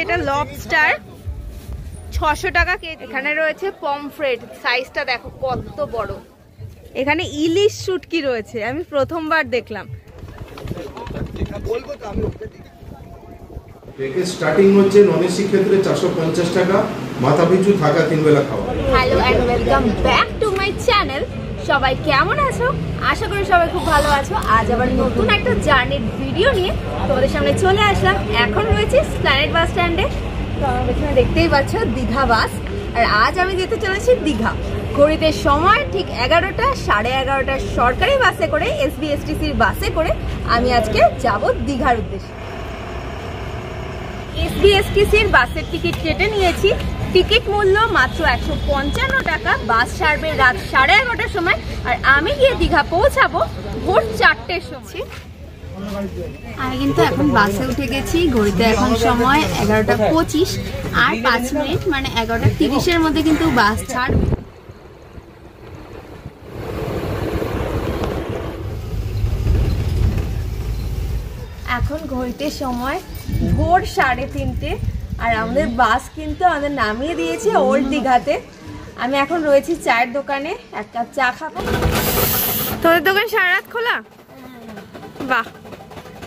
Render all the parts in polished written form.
এটা লবস্টার 600 টাকা কেজি। এখানে রয়েছে পমফ্রেট, সাইজটা দেখো কত বড়। এখানে ইলিশ শুটকি রয়েছে, আমি প্রথমবার দেখলাম। স্টার্টিং হচ্ছে নন এসি ক্ষেত্রে 450 টাকা, মাথা পিছু থাকা 3 বেলা খাওয়া। Hello and welcome back to my channel. সবাই কেমন আছো? আশা করি সবাই খুব ভালো আছো। আজ আবার নতুন একটা জার্নির ভিডিও নিয়ে তোমাদের সামনে চলে আসলাম। এখন রয়েছে এসপ্ল্যানেড বাস স্ট্যান্ডে। তো আমার পেছনে দেখতেই পাচ্ছ দীঘা বাস, আর আজ আমি যেতে চলেছি দীঘা। ঘড়িতে সময় ঠিক 11টা, 11:30 সরকারি বাসে করে, এসবিএসটিসির বাসে করে আমি আজকে যাব দীঘার উদ্দেশ্যে। এসবিএসটিসির বাসের টিকিট কেটে নিয়েছি। টিকিট মূল্য মাত্র 155 টাকা। বাস ছাড়বে রাত 11:30টার সময়, আর আমি গিয়ে দীঘা পৌঁছাবো ভোর 4টের সময়। আমি কিন্তু এখন বাসে উঠে গেছি। ঘড়িতে এখন সময় 11:25 আর 5 মিনিট, মানে 11:30-এর মধ্যে কিন্তু বাস ছাড়বে। এখন ঘড়িতে সময় ভোর 3:30, আর আমাদের বাস কিন্তু আমাদের নামিয়ে দিয়েছে ওল্ড দীঘাতে। আমি এখন রয়েছি চায়ের দোকানে, এক কাপ চা খাবো। তোদের দোকান সারা রাত খোলা? বাহ,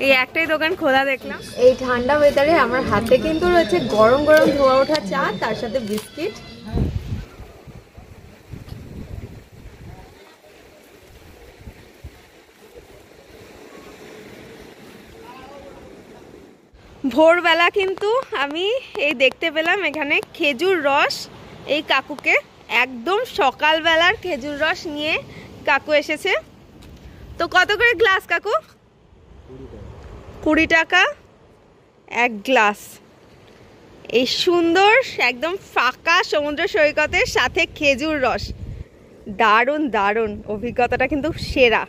এই একটাই দোকান খোলা দেখলাম। এই ঠান্ডা ওয়েদারে আমার হাতে কিন্তু রয়েছে গরম গরম ধোয়া ওঠা চা, তার সাথে বিস্কিট। ভোরবেলা কিন্তু আমি এই দেখতে পেলাম এখানে খেজুর রস। এই কাকুকে একদম সকালবেলার খেজুর রস নিয়ে কাকু এসেছে। তো কত করে গ্লাস কাকু? 20 টাকা এক গ্লাস। এই সুন্দর একদম ফাঁকা সমুদ্র সৈকতের সাথে খেজুর রস, দারুণ দারুণ অভিজ্ঞতাটা কিন্তু সেরা।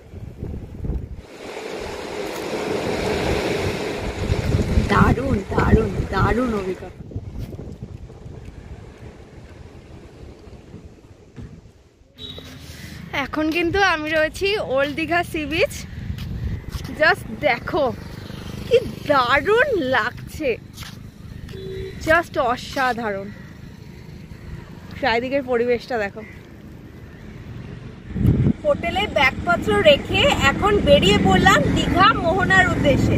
দারুণ দারুণ দারুণ অভিজ্ঞতা। এখন কিন্তু আমি রয়েছি old Digha sea beach. Just দেখো কি দারুণ লাগছে, জাস্ট অসাধারণ। চারিদিকের পরিবেশটা দেখো। হোটেলে ব্যাগপত্র রেখে এখন বেরিয়ে পড়লাম দীঘা মোহনার উদ্দেশ্যে।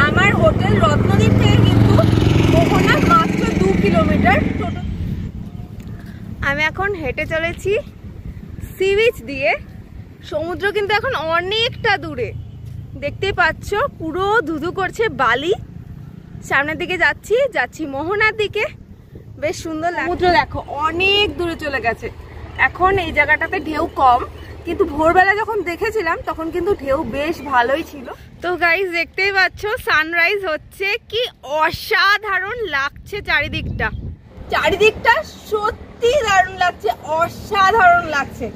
আমার হোটেল রত্নদ্বীপ থেকে কিন্তু মোহনা মাত্র 2 কিলোমিটার। আমি এখন হেঁটে চলেছি সি বিচ দিয়ে। সমুদ্র কিন্তু এখন অনেকটা দূরে, দেখতেই পাচ্ছ পুরো ধুধু করছে বালি। সামনের দিকে যাচ্ছি মোহনার দিকে। বেশ সুন্দর সমুদ্র দেখো অনেক দূরে চলে গেছে। এখন এই জায়গাটাতে ঢেউ কম, কিন্তু ভোরবেলা যখন দেখেছিলাম তখন কিন্তু ঢেউ বেশ ভালোই ছিল। তো গাইস দেখতেই পাচ্ছ সানরাইজ হচ্ছে, কি অসাধারণ লাগছে চারিদিকটা। চারিদিকটা সত্যি দারুণ লাগছে, অসাধারণ লাগছে।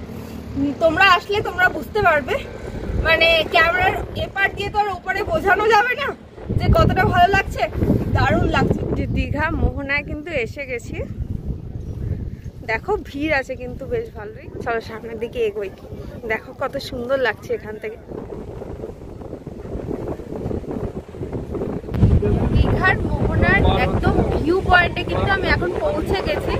তোমরা আসলে তোমরা বুঝতে পারবে, মানে ক্যামেরার এপার দিয়ে তো আর উপরে বোঝানো যাবে না যে কতটা ভালো লাগছে। দারুণ লাগছে। যে দীঘা মোহনায় কিন্তু এসে গেছি। দেখো ভিড় আছে কিন্তু বেশ ভালোই। চলো সামনের দিকে এগোই। দেখো কত সুন্দর লাগছে এখান থেকে। দীঘার মোহনার একদম ভিউ পয়েন্টে কিন্তু আমি এখন পৌঁছে গেছি।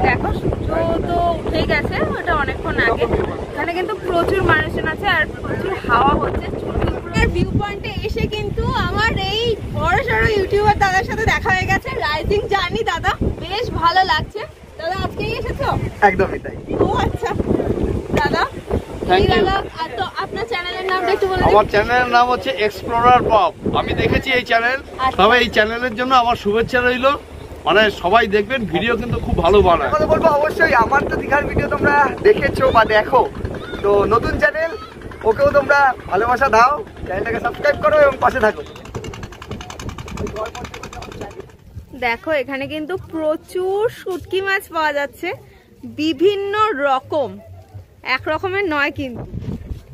দেখো সূর্য তো উঠে গেছে, ওটা অনেকক্ষণ আগে। এখানে কিন্তু প্রচুর মানুষজন আছে আর প্রচুর হাওয়া হচ্ছে। ভিউ পয়েন্টে এসে কিন্তু আমার এই বড় সড়ো ইউটিউবার দাদার সাথে দেখা হয়ে গেছে। রাইজিং জার্নি দাদা, বেশ ভালো লাগছে। দাদা আজকেই এসেছো? একদমই তাই। ও আচ্ছা দাদা, আপনার চ্যানেলের নামটা একটু বলে দিন। আমার চ্যানেলের নাম হচ্ছে এক্সপ্লোরার বব। আমি দেখেছি এই চ্যানেল, তবে এই চ্যানেলের জন্য আমার শুভেচ্ছা রইল। মানে সবাই দেখবেন, ভিডিও কিন্তু খুব ভালো বানায়। কথা বলবো অবশ্যই, আমার তো দীঘার ভিডিও তোমরা দেখেছো বা দেখো, তো নতুন চ্যানেল, ওকেও তোমরা ভালোবাসা দাও, চ্যানেলটাকে সাবস্ক্রাইব করো এবং পাশে থাকো। দেখো এখানে কিন্তু প্রচুর শুটকি মাছ পাওয়া যাচ্ছে, বিভিন্ন রকম, এক রকমের নয় কিন্তু।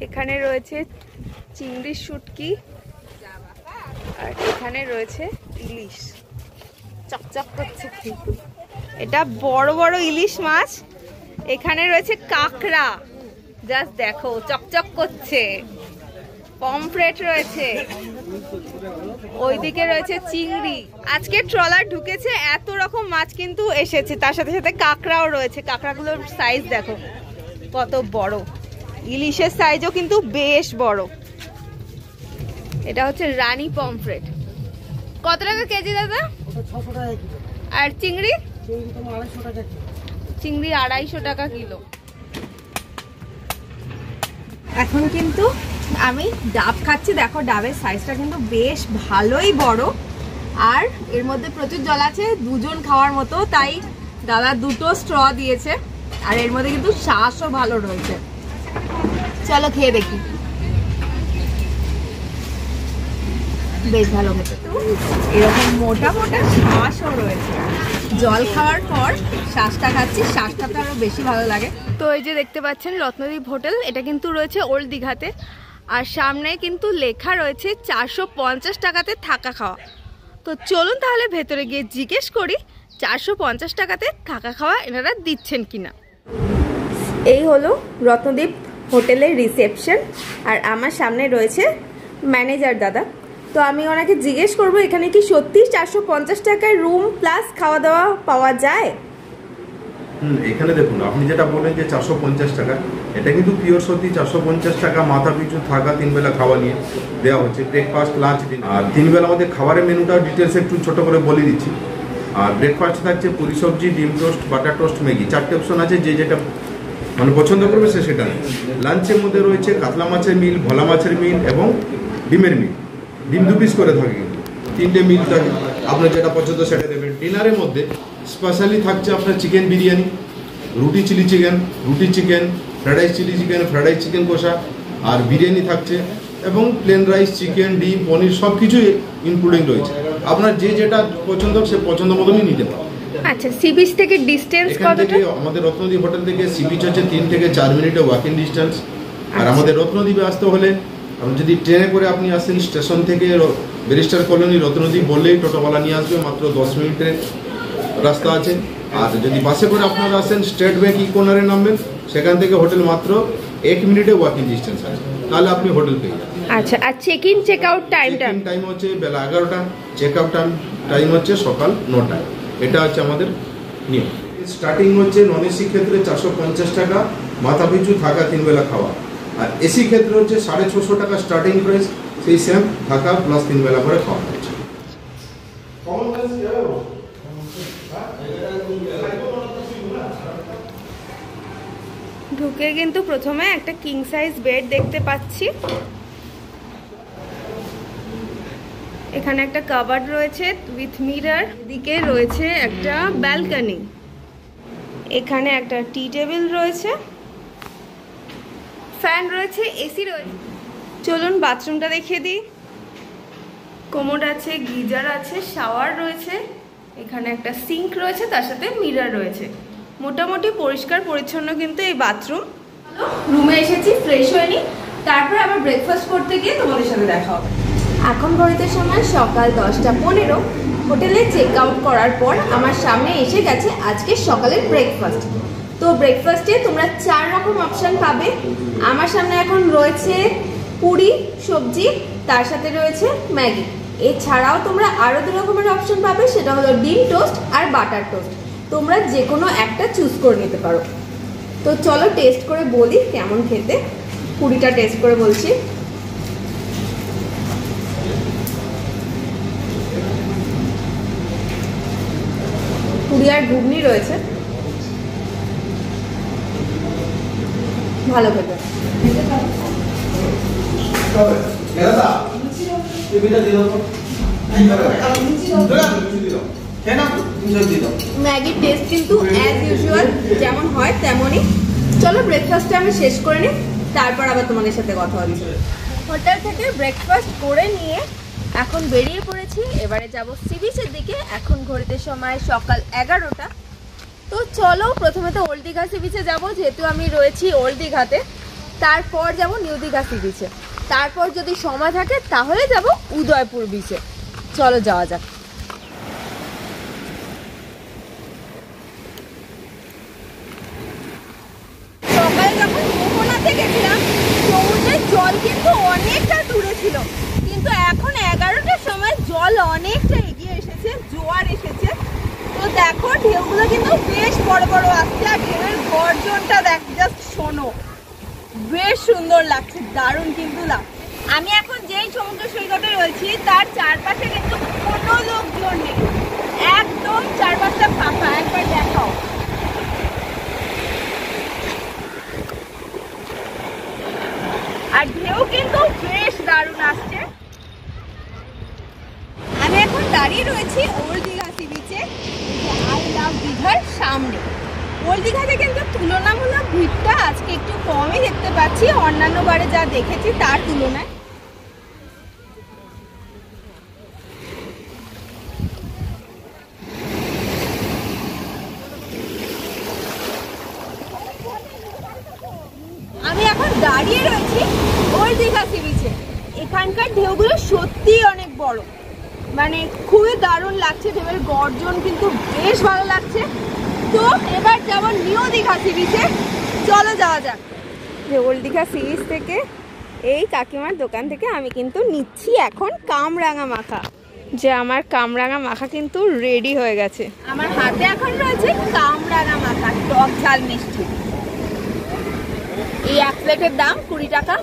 এখানে রয়েছে চিংড়ির শুটকি, আর এখানে রয়েছে ইলিশ। চকচক করছে কিন্তু, এটা বড় বড় ইলিশ মাছ। এখানে রয়েছে কাঁকড়া, জাস্ট দেখো চকচক করছে। পমফ্রেট রয়েছে, ওইদিকে রয়েছে চিংড়ি। আজকে ট্রলার ঢুকেছে, এত রকম মাছ কিন্তু এসেছে, তার সাথে সাথে কাঁকড়াও রয়েছে। কাঁকড়াগুলোর সাইজ দেখো কত বড়, ইলিশের সাইজও কিন্তু বেশ বড়। এটা হচ্ছে রানী পমফ্রেট। কত টাকা কেজি দাদা? আর চিংড়ি? চিংড়ি 250 টাকা কিলো। এখন কিন্তু আমি ডাব খাচ্ছি, দেখো ডাবের সাইজটা কিন্তু বেশ ভালোই বড়, আর এর মধ্যে প্রচুর জল আছে, 2 জন খাওয়ার মতো, তাই দাদা 2টো স্ট্র দিয়েছে। আর এর মধ্যে কিন্তু শ্বাসও ভালো রয়েছে। চলো খেয়ে দেখি। বেশ ভালো খেতে, এরকম মোটা মোটা শ্বাসও রয়েছে। জল খাওয়ার পর শ্বাসটা খাচ্ছি, শ্বাসটা তো আরো বেশি ভালো লাগে। তো এই যে দেখতে পাচ্ছেন রত্নদ্বীপ হোটেল, এটা কিন্তু রয়েছে ওল্ড দীঘাতে, আর সামনে কিন্তু লেখা রয়েছে 450 টাকাতে থাকা খাওয়া। তো চলুন তাহলে ভেতরে গিয়ে জিজ্ঞেস করি 450 টাকাতে থাকা খাওয়া এনারা দিচ্ছেন কিনা। এই হলো রত্নদ্বীপ হোটেলের রিসেপশন, আর আমার সামনে রয়েছে ম্যানেজার দাদা। তো আমি ওনাকে জিজ্ঞেস করবো এখানে কি সত্যি 450 টাকায় রুম প্লাস খাওয়া দাওয়া পাওয়া যায়? এখানে দেখুন, আপনি যেটা বলেন যে 450 টাকা, এটা কিন্তু পিওর সত্যি 450 টাকা মাথা পিছু থাকা, 3 বেলা খাওয়া নিয়ে দেওয়া হচ্ছে, ব্রেকফাস্ট, লাঞ্চ, ডিনার। আর 3 বেলা আমাদের খাবারের মেনুটা ডিটেলস একটু ছোট করে বলে দিচ্ছি। আর ব্রেকফাস্ট থাকছে পুরি সবজি, ডিম টোস্ট, বাটার টোস্ট, ম্যাগি, 4টে অপশন আছে, যে যেটা মানে পছন্দ করবে সে সেটা নেই। লাঞ্চের মধ্যে রয়েছে কাতলা মাছের মিল, ভোলা মাছের মিল এবং ডিমের মিল, ডিম 2 পিস করে থাকে, 3টে মিল থাকে, আপনার যেটা পছন্দ সেটা দেবেন। ডিনারের মধ্যে স্পেশালি থাকছে আপনার চিকেন বিরিয়ানি, রুটি চিলি চিকেন, রুটি chicken, fried rice chilli chicken, fried rice chicken কষা, আর বিরিয়ানি থাকছে, এবং প্লেন রাইস, চিকেন, ডিম, পনির সব কিছুই ইনক্লুডিং রয়েছে। আপনার যে যেটা পছন্দ সে পছন্দ মতনই নিতে পারেন। আচ্ছা, সি বিচ থেকে ডিসটেন্স কতটা? আমাদের রত্নদ্বীপ হোটেল থেকে সি বিচ হচ্ছে 3 থেকে 4 মিনিটের ওয়াকিং ডিস্টেন্স। আর আমাদের রত্নদ্বীপে আসতে হলে আপনি যদি ট্রেনে করে আপনি আসেন, স্টেশন থেকে ব্যারিস্টার কলোনি রত্নদ্বীপ বললেই টোটোওয়ালা নিয়ে আসবে, মাত্র 10 মিনিটের রাস্তা আছে। আর যদি বাসে করে আপনারা আসেন, স্টেট ব্যাংক ইকোনারে নামবেন, সেখান থেকে হোটেল মাত্র 1 মিনিটে ওয়াকিং ডিস্টেন্স আছে, তাহলে আপনি হোটেল পেয়ে যাবেন। আচ্ছা, আর চেক ইন চেক আউট টাইমটা? টাইম হচ্ছে বেলা 11টা, চেক আউট টাইম হচ্ছে সকাল 9টা। এটা হচ্ছে আমাদের নিয়ম। স্টার্টিং হচ্ছে নন এসি ক্ষেত্রে 450 টাকা মাথা পিছু থাকা, 3 বেলা খাওয়া। আর এসি ক্ষেত্রে হচ্ছে 650 টাকা স্টার্টিং প্রাইস, সেই সেম থাকা প্লাস 3 বেলা করে খাওয়া হচ্ছে। ঢুকে কিন্তু প্রথমে একটা কিং সাইজ বেড দেখতে পাচ্ছি, এখানে একটা কাবার্ড রয়েছে উইথ মিরর, এদিকে রয়েছে একটা ব্যালকনি, এখানে একটা টি টেবিল রয়েছে, ফ্যান রয়েছে, এসি রয়েছে। চলুন বাথরুমটা দেখিয়ে দিই। কোমোড আছে, গিজার আছে, শাওয়ার রয়েছে, এখানে একটা সিঙ্ক রয়েছে, তার সাথে মিরর রয়েছে। মোটামুটি পরিষ্কার পরিচ্ছন্ন কিন্তু এই বাথরুম। রুমে এসেছি, ফ্রেশ হয়ে নি, তারপর আবার ব্রেকফাস্ট করতে গিয়ে তোমাদের সাথে দেখা হবে। এখন ঘড়িতে সময় সকাল 10:15। হোটেলে চেক আউট করার পর আমার সামনে এসে গেছে আজকে সকালের ব্রেকফাস্ট। তো ব্রেকফাস্টে তোমরা 4 রকম অপশান পাবে। আমার সামনে এখন রয়েছে পুরি সবজি, তার সাথে রয়েছে ম্যাগি। এছাড়াও তোমরা আরও 2 রকমের অপশান পাবে, সেটা হলো ডিম টোস্ট আর বাটার টোস্ট। তোমরা যে কোনো একটা চুজ করে নিতে পারো। তো চলো টেস্ট করে বলি কেমন খেতে। পুরিটা টেস্ট করে বলছি। পুরি আর ঘুগনি রয়েছে, ভালো খেতে। ম্যাগির টেস্ট কিন্তু অ্যাজ ইউজুয়াল যেমন হয় তেমনই। চলো ব্রেকফাস্টটা আমি শেষ করে নিই, তারপর আবার তোমাদের সাথে কথা হচ্ছে। হোটেল থেকে ব্রেকফাস্ট করে নিয়ে এখন বেরিয়ে পড়েছি, এবারে যাব সি বিচের দিকে। এখন ঘড়িতে সময় সকাল 11টা। তো চলো প্রথমে তো ওল্ড দীঘা সি বিচে যাবো, যেহেতু আমি রয়েছি ওল্ড দীঘাতে। তারপর যাব নিউ দীঘা সি বিচে, তারপর যদি সময় থাকে তাহলে যাব উদয়পুর বিচে। চলো যাওয়া যাক। সকালে যখন মোহনাতে গেছিলাম, সমুদ্রের জল কিন্তু অনেকটা দূরে জল অনেকটা এগিয়ে এসেছে, জোয়ার এসেছে। তো দেখো ঢেউগুলো কিন্তু বেশ বড় বড় আসছে, আর ঢেউয়ের গর্জনটা দেখ, জাস্ট শোনো, বেশ সুন্দর লাগছে, দারুণ কিন্তু লাগছে। আমি এখন যেই সমুদ্র সৈকতে রয়েছি তার চারপাশে কিন্তু কোনো লোকজন নেই, একদম চারপাশটা ফাঁকা। একবার দেখাও, আর ঢেউ কিন্তু বেশ দারুণ আসছে। আমি এখন দাঁড়িয়ে রয়েছি ওল্ড দীঘা সি বিচে, আই লাভ দীঘার সামনে। ওল্ড দীঘাতে কিন্তু তুলনামূলক ভিড়টা আজকে একটু কমই দেখতে পাচ্ছি অন্যান্য বারে যা দেখেছি তার তুলনায়। আমি এখন দাঁড়িয়ে রয়েছি ওল্ড দীঘা সি বিচে। এখানকার ঢেউগুলো সত্যিই অনেক বড়, মানে খুবই দারুণ লাগছে, ঢেউয়ের গর্জন কিন্তু বেশ ভালো লাগছে। তো এবার যাবো নিউ দীঘা সি বিচে, চলো যাওয়া যাক। ওল্ড দীঘা সি বিচ থেকে এই কাকিমার দোকান থেকে আমি কিন্তু নিচ্ছি এখন কামরাঙা মাখা, যে আমার কামরাঙা মাখা কিন্তু রেডি হয়ে গেছে। আমার হাতে এখন রয়েছে কামরাঙা মাখা, টক ঝাল মিষ্টি। এই এক প্লেটের দাম 20 টাকা।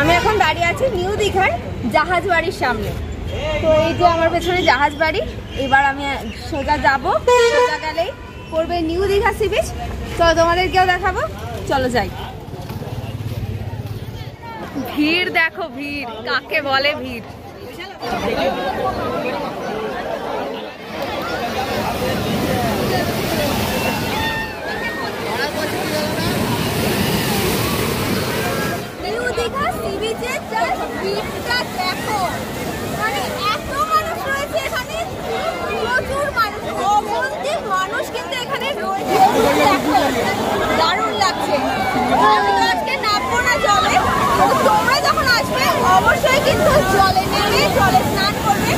আমি এখন দাঁড়িয়ে আছি নিউ দীঘার জাহাজ বাড়ির সামনে। তো এই যে আমার পেছনে জাহাজ বাড়ি, এবার আমি সোজা যাবো, সোজা গেলেই পড়বে নিউ দীঘা সি বিচ। চলো তোমাদেরকেও দেখাবো, চলো যাই। ভিড় দেখো, ভিড় কাকে বলে ভিড়। দেখো মানে এত মানুষ রয়েছে এখানে, প্রচুর মানুষ, অগন্তি মানুষ কিন্তু এখানে রয়েছে। দারুণ লাগছে। আমি তো আজকে নামবো না জলে, তোমরা যখন আসবে অবশ্যই কিন্তু জলে নেমে জলে স্নান করবে,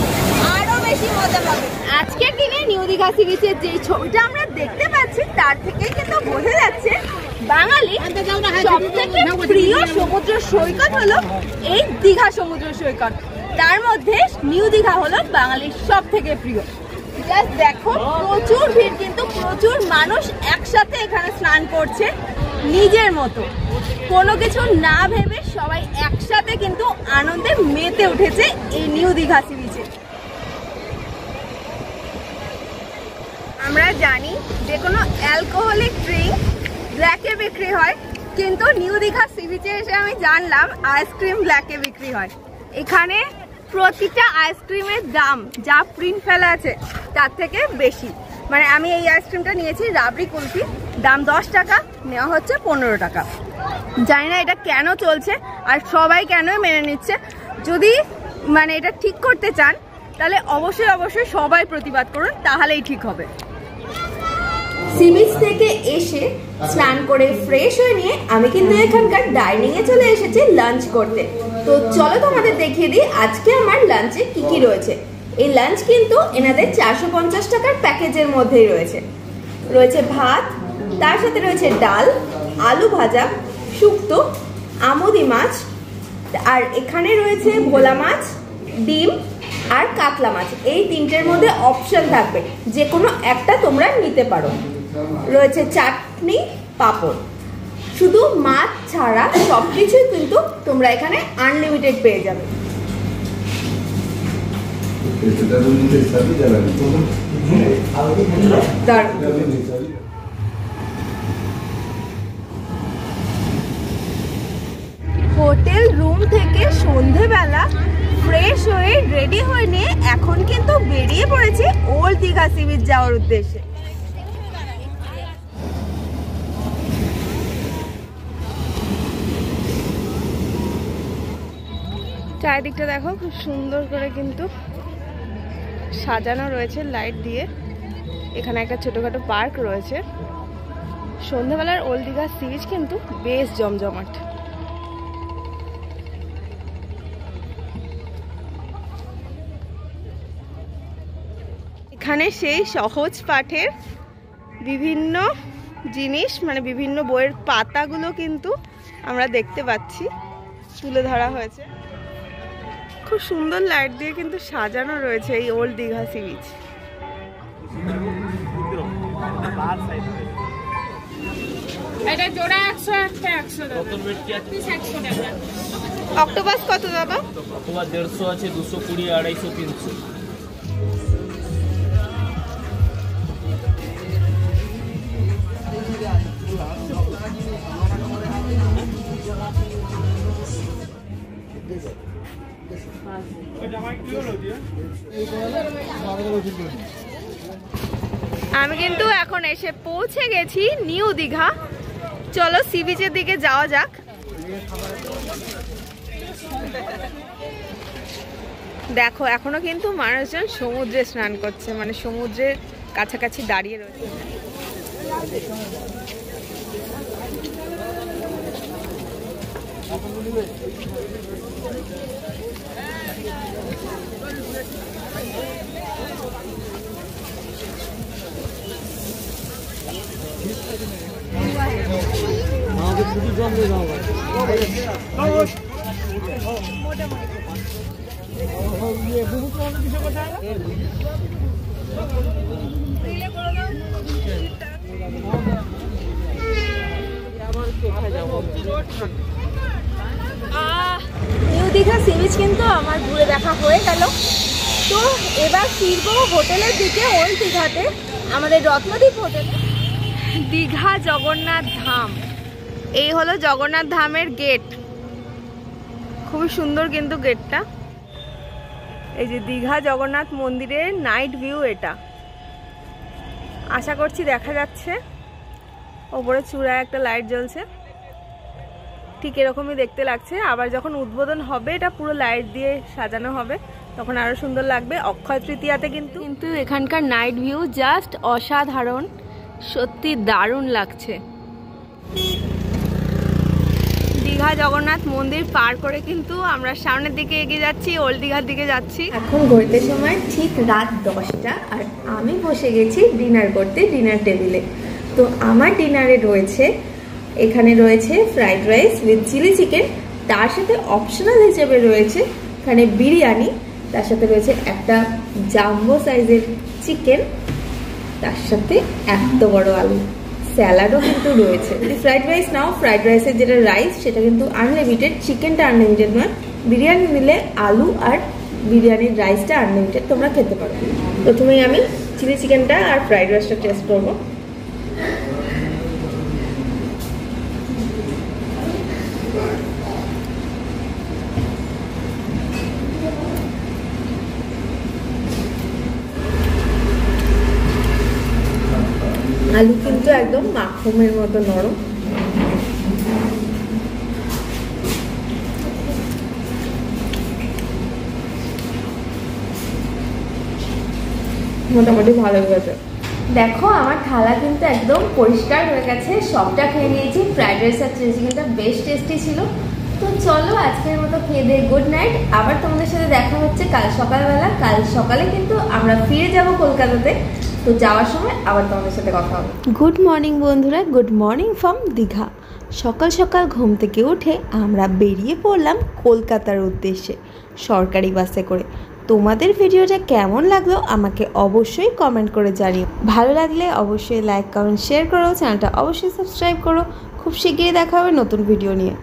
আরো বেশি মজা পাবে। আজকের দিনে নিউ দীঘা সি বিচের যে ছবিটা আমরা দেখতে পাচ্ছি তার থেকেই কিন্তু বোঝা যাচ্ছে বাঙালি সবথেকে প্রিয় সমুদ্র সৈকত হলো এই দীঘা সমুদ্র সৈকত। তার মধ্যে নিউ দীঘা হলো বাঙালির সব থেকে প্রিয়। জাস্ট দেখো প্রচুর ভিড়, কিন্তু প্রচুর মানুষ একসাথে এখানে স্নান করছে নিজের মতো, কোনো কিছু না ভেবে সবাই একসাথে কিন্তু আনন্দে মেতে উঠেছে এই নিউ দীঘা সি বিচে। আমরা জানি যে কোনো অ্যালকোহলিক ড্রিঙ্ক ব্ল্যাকে বিক্রি হয়, কিন্তু নিউ দীঘা সি বিচে এসে আমি জানলাম আইসক্রিম ব্ল্যাকে বিক্রি হয়। এখানে প্রতিটা আইসক্রিমের দাম যা প্রিন্ট ফেলা আছে তার থেকে বেশি। মানে আমি এই আইসক্রিমটা নিয়েছি রাবড়ি কুলফি, দাম 10 টাকা, নেওয়া হচ্ছে 15 টাকা। জানি না এটা কেন চলছে আর সবাই কেন মেনে নিচ্ছে। যদি মানে এটা ঠিক করতে চান তাহলে অবশ্যই অবশ্যই সবাই প্রতিবাদ করুন, তাহলেই ঠিক হবে। সি বিচ থেকে এসে স্নান করে ফ্রেশ হয়ে নিয়ে আমি কিন্তু এখানকার ডাইনিং এ চলে এসেছি লাঞ্চ করতে। তো চলো তোমাদের দেখিয়ে দিই আজকে আমার লাঞ্চে কি কি রয়েছে। এই লাঞ্চ কিন্তু এনাদের 450 টাকার প্যাকেজের মধ্যেই রয়েছে। রয়েছে ভাত, তার সাথে রয়েছে ডাল, আলু ভাজা, শুক্তো, আমুদি মাছ, আর এখানে রয়েছে ভোলা মাছ, ডিম আর কাতলা মাছ। এই তিনটের মধ্যে অপশন থাকবে, যে কোনো একটা তোমরা নিতে পারো। রয়েছে চাটনি, পাঁপড়। শুধু মাছ ছাড়া সবকিছুই কিন্তু তোমরা এখানে আনলিমিটেড পেয়ে যাবে। হোটেল রুম থেকে সন্ধেবেলা ফ্রেশ হয়ে রেডি হয়ে নিয়ে এখন কিন্তু বেরিয়ে পড়েছি ওল্ড দীঘা সি বিচ যাওয়ার উদ্দেশ্যে। চারিদিকটা দেখো খুব সুন্দর করে কিন্তু সাজানো রয়েছে লাইট দিয়ে। এখানে একটা ছোটখাটো পার্ক রয়েছে। সন্ধ্যাবেলার ওল্ড দীঘা সি বিচ কিন্তু বেশ জমজমাট। এখানে সেই সহজ পাঠের বিভিন্ন জিনিস, মানে বিভিন্ন বইয়ের পাতাগুলো কিন্তু আমরা দেখতে পাচ্ছি, তুলে ধরা হয়েছে। খুব সুন্দর লাইট দিয়ে কিন্তু সাজানো রয়েছে এই ওল্ড দীঘা সি বিচ। এটা জোড়া 100, একটা 100 টাকা। অক্টোপাস কত দাদা? অক্টোপাস 150 আছে, 220, 250, 300। আমি কিন্তু এখন এসে পৌঁছে গেছি নিউ দীঘা। চলো সি বিচের দিকে যাওয়া যাক। দেখো এখনো কিন্তু মানুষজন সমুদ্রে স্নান করছে, মানে সমুদ্রের কাছাকাছি দাঁড়িয়ে রয়েছে। নিউ দীঘা সি বিচ কিন্তু আমার ঘুরে দেখা হয়ে গেল। তো এবার ফিরবো হোটেলের দিকে, ওল্ড দীঘাতে, আমাদের রত্নদ্বীপ হোটেলে। দীঘা জগন্নাথ ধাম, এই হলো জগন্নাথ ধামের গেট। খুবই সুন্দর কিন্তু গেটটা। এই যে দীঘা জগন্নাথ মন্দিরের নাইট ভিউ এটা, আশা করছি দেখা যাচ্ছে। ওপরে চূড়ায় একটা লাইট জ্বলছে, ঠিক এরকমই দেখতে লাগছে। আবার যখন উদ্বোধন হবে এটা পুরো লাইট দিয়ে সাজানো হবে, তখন আরো সুন্দর লাগবে। অক্ষয় তৃতীয়াতে কিন্তু এখানকার নাইট ভিউ জাস্ট অসাধারণ, সত্যি দারুণ লাগছে। দীঘা জগন্নাথ মন্দির পার করে কিন্তু আমরা সামনের দিকে এগিয়ে যাচ্ছি, ওল্ড দীঘার দিকে যাচ্ছি। এখন ঘুরতে সময় ঠিক রাত 10টা, আর আমি বসে গেছি ডিনার করতে ডিনার টেবিলে। তো আমার ডিনারে রয়েছে, এখানে রয়েছে fried rice with chilli chicken, তার সাথে অপশনাল হিসেবে রয়েছে এখানে বিরিয়ানি, তার সাথে রয়েছে একটা জাম্বো সাইজের চিকেন, তার সাথে এত বড় আলু, স্যালাডও কিন্তু রয়েছে। যদি ফ্রাইড রাইস নাও, ফ্রাইড রাইসের যেটা রাইস সেটা কিন্তু আনলিমিটেড, চিকেনটা আনলিমিটেড নয়। বিরিয়ানি নিলে আলু আর বিরিয়ানির রাইসটা আনলিমিটেড, তোমরা খেতে পারো। প্রথমেই আমি চিলি চিকেনটা আর ফ্রাইড রাইসটা টেস্ট করবো। আলু কিন্তু একদম মাখনের মতো নরম। মোটামুটি ভালো গেছে। দেখো আমার থালা কিন্তু একদম পরিষ্কার হয়ে গেছে, সবটা খেয়ে নিয়েছি। ফ্রাইড রাইস আর চিলি চিকেনটা বেশ টেস্টি ছিল। তো চলো আজকের মতো খেয়ে দিয়ে গুড নাইট। আবার তোমাদের সাথে দেখা হচ্ছে কাল সকালবেলা। কাল সকালে কিন্তু আমরা ফিরে যাব কলকাতাতে, তো যাওয়ার সময় আবার তোমাদের সাথে কথা হবে। গুড মর্নিং বন্ধুরা, গুড মর্নিং ফ্রম দীঘা। সকাল সকাল ঘুম থেকে উঠে আমরা বেরিয়ে পড়লাম কলকাতার উদ্দেশ্যে সরকারি বাসে করে। তোমাদের ভিডিওটা কেমন লাগলো আমাকে অবশ্যই কমেন্ট করে জানিও। ভালো লাগলে অবশ্যই লাইক কমেন্ট শেয়ার করো, চ্যানেলটা অবশ্যই সাবস্ক্রাইব করো। খুব শিগগিরই দেখা হবে নতুন ভিডিও নিয়ে।